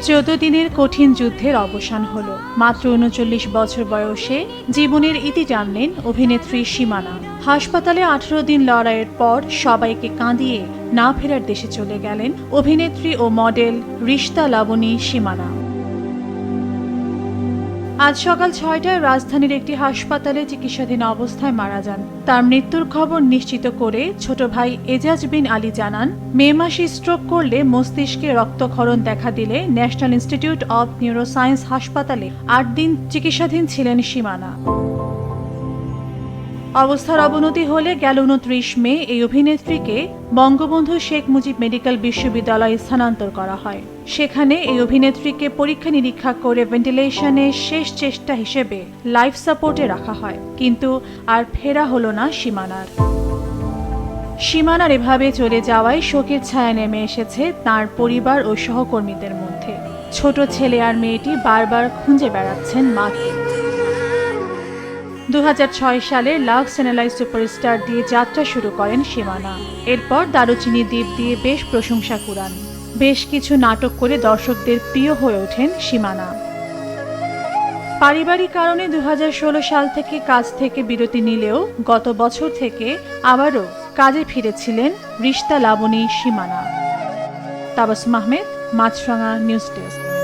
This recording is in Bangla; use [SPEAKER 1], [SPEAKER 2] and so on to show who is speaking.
[SPEAKER 1] 14 দিনের কঠিন যুদ্ধের অবসান হলো। মাত্র 39 বছর বয়সে জীবনের ইতি টানলেন অভিনেত্রী সীমানা। হাসপাতালে 18 দিন লড়াইয়ের পর সবাইকে কাঁদিয়ে না ফেরার দেশে চলে গেলেন অভিনেত্রী ও মডেল রিশতা লাবণী সীমানা। আজ সকাল 6টায় রাজধানীর একটি হাসপাতালে চিকিৎসাধীন অবস্থায় মারা যান। তার মৃত্যুর খবর নিশ্চিত করে ছোট ভাই এজাজ বিন আলী জানান, মে মাসে স্ট্রোক করলে মস্তিষ্কে রক্তক্ষরণ দেখা দিলে ন্যাশনাল ইনস্টিটিউট অব নিউরোসায়েন্স হাসপাতালে 8 দিন চিকিৎসাধীন ছিলেন সীমানা। অবস্থার অবনতি হলে গেল 29 মে এই অভিনেত্রীকে বঙ্গবন্ধু শেখ মুজিব মেডিকেল বিশ্ববিদ্যালয়ে স্থানান্তর করা হয়। সেখানে এই অভিনেত্রীকে পরীক্ষা নিরীক্ষা করে ভেন্টিলেশনে শেষ চেষ্টা হিসেবে লাইফ সাপোর্টে রাখা হয়, কিন্তু আর ফেরা হলো না সীমানার। সীমানার এভাবে চলে যাওয়ায় শোকের ছায়া নেমে এসেছে তাঁর পরিবার ও সহকর্মীদের মধ্যে। ছোট ছেলে আর মেয়েটি বারবার খুঁজে বেড়াচ্ছেন মাকে। 2006 সালে লাভ চ্যানেলাই সুপারস্টার দিয়ে যাত্রা শুরু করেন সীমানা। এরপর দারুচিনি দ্বীপ দিয়ে বেশ প্রশংসা কুড়ান। বেশ কিছু নাটক করে দর্শকদের প্রিয় হয়ে ওঠেন সীমানা। পারিবারিক কারণে 2016 সাল থেকে কাজ থেকে বিরতি নিলেও গত বছর থেকে আবারও কাজে ফিরেছিলেন রিশতা লাবণী সীমানা। তাবাসসুম আহমেদ, মাছরাঙা নিউজ ডেস্ক।